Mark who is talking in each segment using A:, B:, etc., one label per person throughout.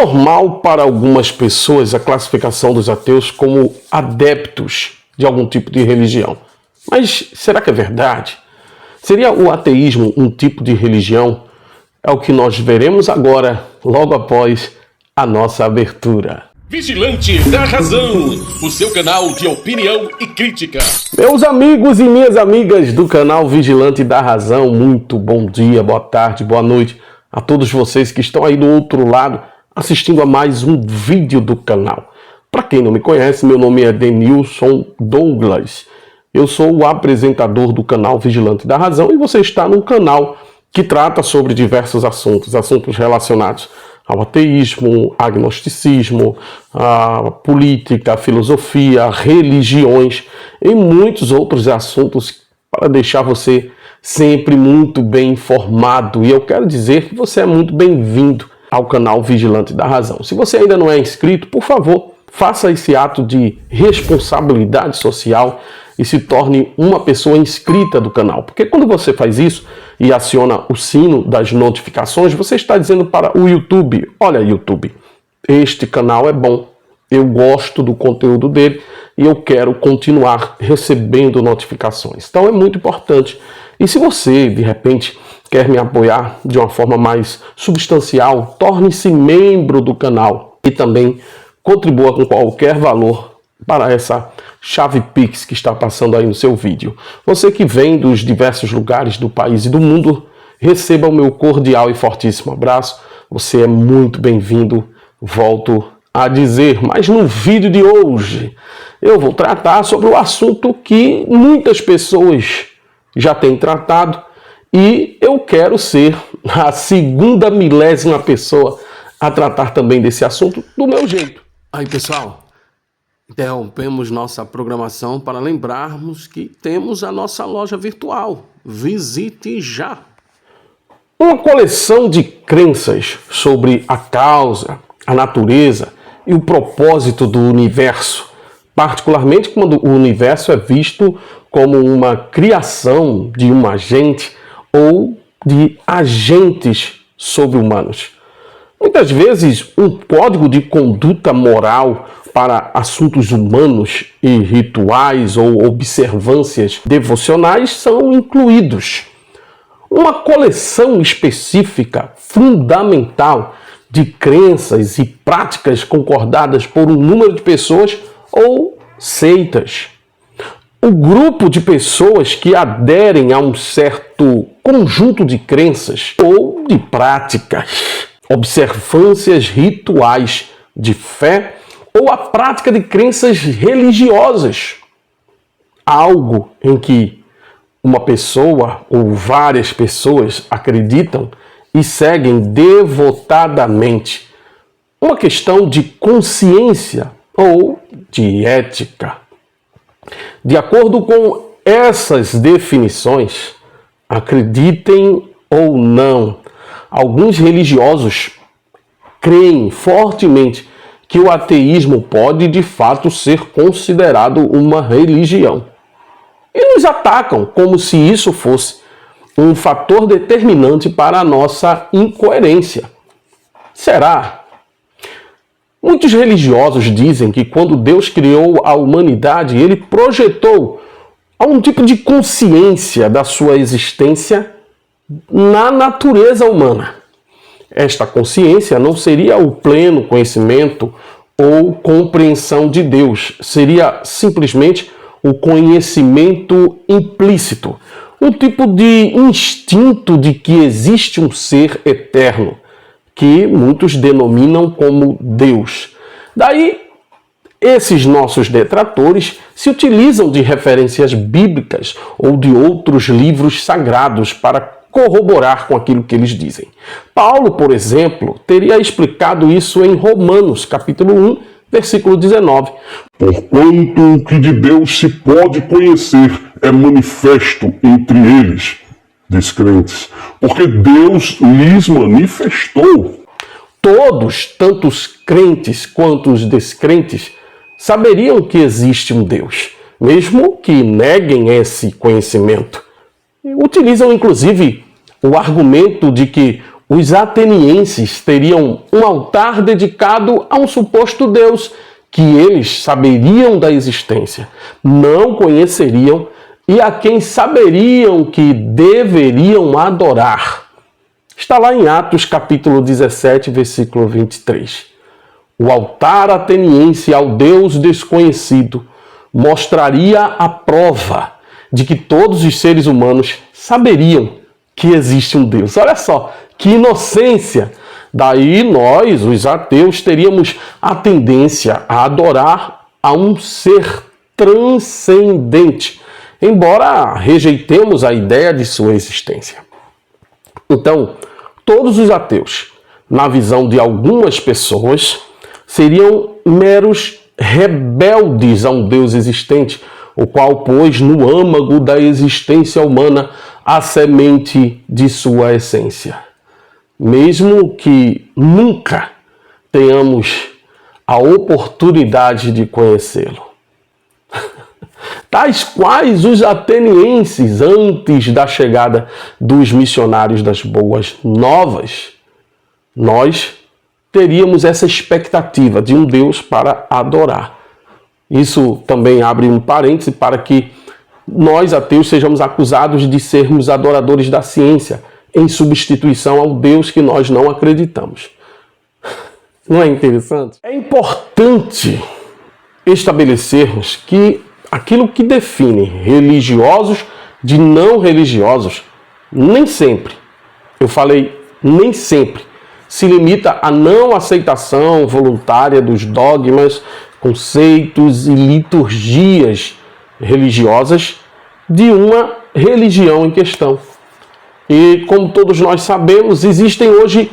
A: normal para algumas pessoas a classificação dos ateus como adeptos de algum tipo de religião. Mas será que é verdade? Seria o ateísmo um tipo de religião? É o que nós veremos agora, logo após a nossa abertura.
B: Vigilante da Razão, o seu canal de opinião e crítica.
A: Meus amigos e minhas amigas do canal Vigilante da Razão, muito bom dia, boa tarde, boa noite a todos vocês que estão aí do outro lado assistindo a mais um vídeo do canal. Para quem não me conhece, meu nome é Denilson Douglas. Eu sou o apresentador do canal Vigilante da Razão e você está num canal que trata sobre diversos assuntos relacionados ao ateísmo, agnosticismo, a política, a filosofia, religiões e muitos outros assuntos para deixar você sempre muito bem informado. E eu quero dizer que você é muito bem-vindo ao canal Vigilante da Razão. Se você ainda não é inscrito, por favor, faça esse ato de responsabilidade social e se torne uma pessoa inscrita do canal. Porque quando você faz isso e aciona o sino das notificações, você está dizendo para o YouTube: olha, YouTube, este canal é bom, eu gosto do conteúdo dele e eu quero continuar recebendo notificações. Então é muito importante. E se você, de repente, quer me apoiar de uma forma mais substancial, torne-se membro do canal e também contribua com qualquer valor para essa chave Pix que está passando aí no seu vídeo. Você que vem dos diversos lugares do país e do mundo, receba o meu cordial e fortíssimo abraço. Você é muito bem-vindo, volto a dizer. Mas no vídeo de hoje eu vou tratar sobre o assunto que muitas pessoas já têm tratado e eu quero ser a segunda milésima pessoa a tratar também desse assunto do meu jeito. Aí, pessoal, interrompemos nossa programação para lembrarmos que temos a nossa loja virtual. Visite já! Uma coleção de crenças sobre a causa, a natureza e o propósito do universo, particularmente quando o universo é visto como uma criação de um agente ou de agentes sobre-humanos. Muitas vezes, um código de conduta moral para assuntos humanos e rituais ou observâncias devocionais são incluídos. Uma coleção específica, fundamental, de crenças e práticas concordadas por um número de pessoas ou seitas. O grupo de pessoas que aderem a um certo conjunto de crenças ou de práticas, observâncias rituais de fé ou a prática de crenças religiosas. Algo em que uma pessoa ou várias pessoas acreditam e seguem devotadamente. Uma questão de consciência ou de ética. De acordo com essas definições, acreditem ou não, alguns religiosos creem fortemente que o ateísmo pode de fato ser considerado uma religião. E nos atacam como se isso fosse um fator determinante para a nossa incoerência. Será? Muitos religiosos dizem que quando Deus criou a humanidade, ele projetou algum tipo de consciência da sua existência na natureza humana. Esta consciência não seria o pleno conhecimento ou compreensão de Deus, seria simplesmente o conhecimento implícito, um tipo de instinto de que existe um ser eterno, que muitos denominam como Deus. Daí, esses nossos detratores se utilizam de referências bíblicas ou de outros livros sagrados para corroborar com aquilo que eles dizem. Paulo, por exemplo, teria explicado isso em Romanos, capítulo 1, versículo 19.
C: Porquanto o que de Deus se pode conhecer é manifesto entre eles, descrentes, porque Deus lhes manifestou.
A: Todos, tanto os crentes quanto os descrentes, saberiam que existe um Deus, mesmo que neguem esse conhecimento. Utilizam, inclusive, o argumento de que os atenienses teriam um altar dedicado a um suposto deus que eles saberiam da existência, não conheceriam e a quem saberiam que deveriam adorar. Está lá em Atos capítulo 17, versículo 23. O altar ateniense ao Deus desconhecido mostraria a prova de que todos os seres humanos saberiam que existe um Deus. Olha só, que inocência! Daí nós, os ateus, teríamos a tendência a adorar a um ser transcendente, embora rejeitemos a ideia de sua existência. Então, todos os ateus, na visão de algumas pessoas, seriam meros rebeldes a um Deus existente, o qual pôs no âmago da existência humana a semente de sua essência. Mesmo que nunca tenhamos a oportunidade de conhecê-lo. Tais quais os atenienses antes da chegada dos missionários das boas novas, nós teríamos essa expectativa de um Deus para adorar. Isso também abre um parêntese para que nós, ateus, sejamos acusados de sermos adoradores da ciência, em substituição ao Deus que nós não acreditamos. Não é interessante? É importante estabelecermos que aquilo que define religiosos de não religiosos, nem sempre, eu falei nem sempre, se limita à não aceitação voluntária dos dogmas, conceitos e liturgias religiosas de uma religião em questão. E como todos nós sabemos, existem hoje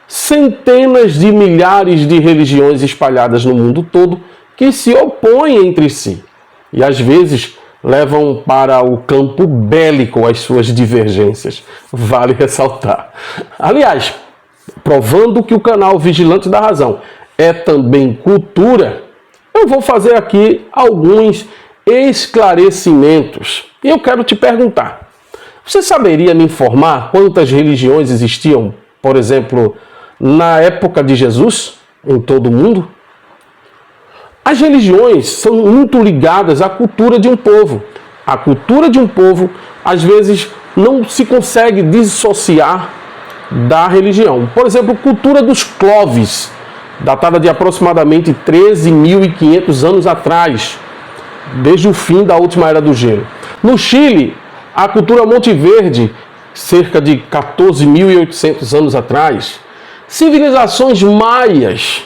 A: centenas de milhares de religiões espalhadas no mundo todo que se opõem entre si e às vezes levam para o campo bélico as suas divergências. Vale ressaltar. Aliás, provando que o canal Vigilante da Razão é também cultura, eu vou fazer aqui alguns esclarecimentos. E eu quero te perguntar, você saberia me informar quantas religiões existiam, por exemplo, na época de Jesus, em todo o mundo? As religiões são muito ligadas à cultura de um povo. A cultura de um povo, às vezes, não se consegue dissociar da religião. Por exemplo, a cultura dos Clovis, datada de aproximadamente 13.500 anos atrás, desde o fim da última Era do Gelo. No Chile, a cultura Monteverde, cerca de 14.800 anos atrás. Civilizações maias,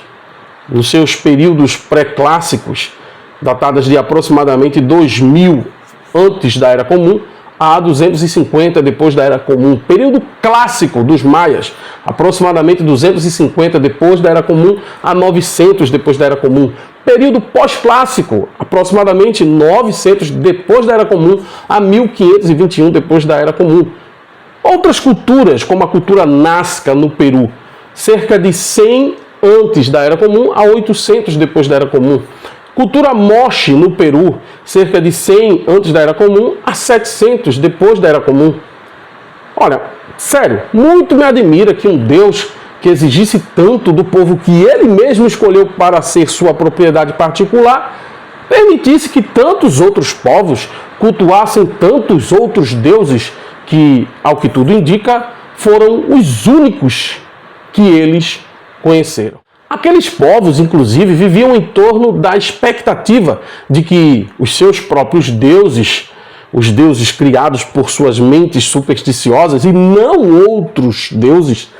A: nos seus períodos pré-clássicos, datadas de aproximadamente 2000 antes da Era Comum a 250 depois da Era Comum. Período clássico dos maias, aproximadamente 250 depois da Era Comum a 900 depois da Era Comum. Período pós-clássico, aproximadamente 900 depois da Era Comum a 1521 depois da Era Comum. Outras culturas, como a cultura Nazca no Peru, cerca de 100 antes da Era Comum a 800 depois da Era Comum. Cultura Moche no Peru, cerca de 100 antes da Era Comum a 700 depois da Era Comum. Olha, sério, muito me admira que um Deus que exigisse tanto do povo que ele mesmo escolheu para ser sua propriedade particular, permitisse que tantos outros povos cultuassem tantos outros deuses que, ao que tudo indica, foram os únicos que eles conheceram. Aqueles povos, inclusive, viviam em torno da expectativa de que os seus próprios deuses, os deuses criados por suas mentes supersticiosas e não outros deuses,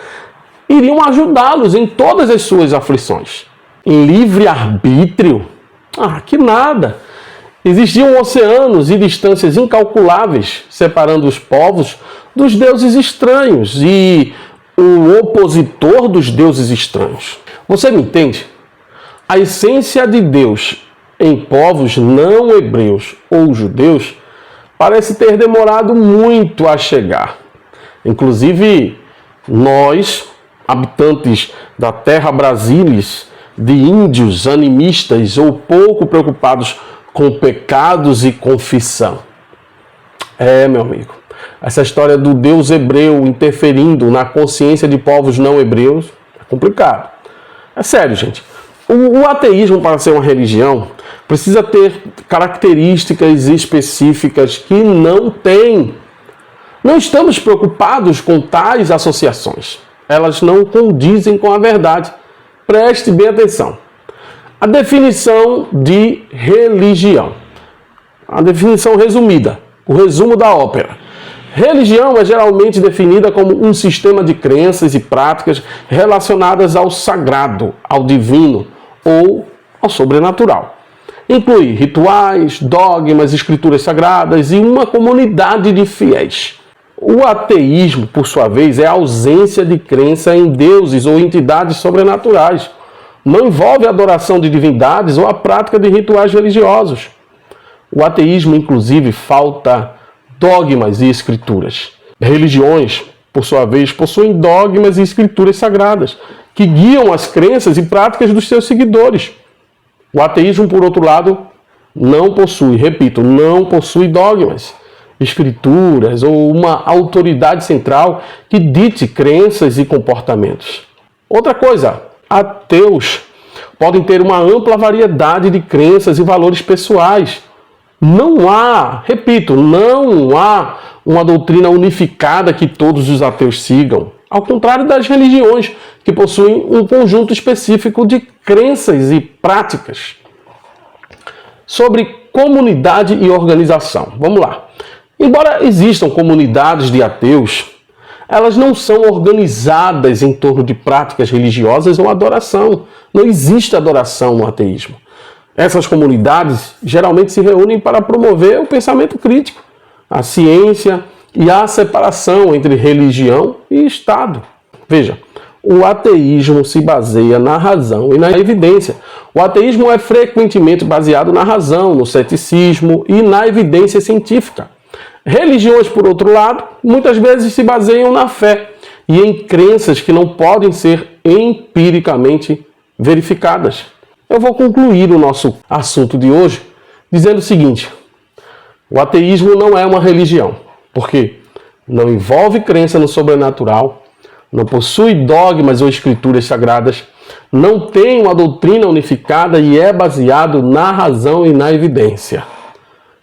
A: iriam ajudá-los em todas as suas aflições. Em livre-arbítrio? Que nada! Existiam oceanos e distâncias incalculáveis separando os povos dos deuses estranhos e o opositor dos deuses estranhos. Você me entende? A essência de Deus em povos não hebreus ou judeus parece ter demorado muito a chegar. Inclusive, nós, habitantes da terra brasilis, de índios animistas ou pouco preocupados com pecados e confissão. Meu amigo, Essa história do Deus hebreu interferindo na consciência de povos não hebreus é complicado. É sério, gente. O ateísmo, para ser uma religião, precisa ter características específicas que não tem. Não estamos preocupados com tais associações. Elas não condizem com a verdade. Preste bem atenção. A definição de religião. A definição resumida. O resumo da ópera. Religião é geralmente definida como um sistema de crenças e práticas relacionadas ao sagrado, ao divino ou ao sobrenatural. Inclui rituais, dogmas, escrituras sagradas e uma comunidade de fiéis. O ateísmo, por sua vez, é a ausência de crença em deuses ou entidades sobrenaturais. Não envolve a adoração de divindades ou a prática de rituais religiosos. O ateísmo, inclusive, falta dogmas e escrituras. Religiões, por sua vez, possuem dogmas e escrituras sagradas, que guiam as crenças e práticas dos seus seguidores. O ateísmo, por outro lado, não possui, repito, não possui dogmas, escrituras ou uma autoridade central que dite crenças e comportamentos. Outra coisa, ateus podem ter uma ampla variedade de crenças e valores pessoais. Não há, repito, não há uma doutrina unificada que todos os ateus sigam. Ao contrário das religiões, que possuem um conjunto específico de crenças e práticas. Sobre comunidade e organização. Vamos lá. Embora existam comunidades de ateus, elas não são organizadas em torno de práticas religiosas ou adoração. Não existe adoração no ateísmo. Essas comunidades geralmente se reúnem para promover o pensamento crítico, a ciência e a separação entre religião e Estado. Veja, o ateísmo se baseia na razão e na evidência. O ateísmo é frequentemente baseado na razão, no ceticismo e na evidência científica. Religiões, por outro lado, muitas vezes se baseiam na fé e em crenças que não podem ser empiricamente verificadas. Eu vou concluir o nosso assunto de hoje dizendo o seguinte: o ateísmo não é uma religião, porque não envolve crença no sobrenatural, não possui dogmas ou escrituras sagradas, não tem uma doutrina unificada e é baseado na razão e na evidência.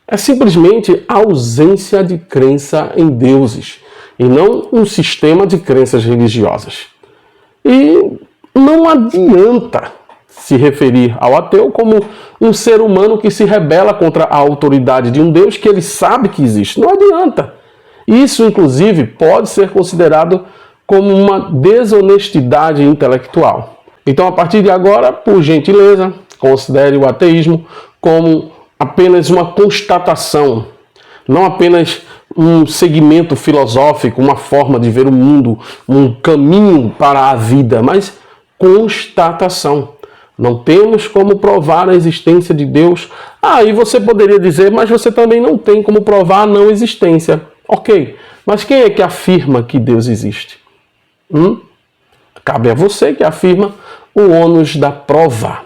A: É simplesmente a ausência de crença em deuses e não um sistema de crenças religiosas. E não adianta se referir ao ateu como um ser humano que se rebela contra a autoridade de um Deus que ele sabe que existe. Não adianta. Isso, inclusive, pode ser considerado como uma desonestidade intelectual. Então, a partir de agora, por gentileza, considere o ateísmo como apenas uma constatação, não apenas um segmento filosófico, uma forma de ver o mundo, um caminho para a vida, mas constatação. Não temos como provar a existência de Deus. E você poderia dizer, mas você também não tem como provar a não existência. Ok, mas quem é que afirma que Deus existe? Cabe a você que afirma o ônus da prova.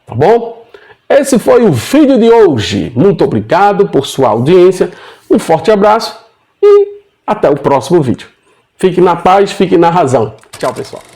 A: Tá bom? Esse foi o vídeo de hoje. Muito obrigado por sua audiência. Um forte abraço e até o próximo vídeo. Fique na paz, fique na razão. Tchau, pessoal.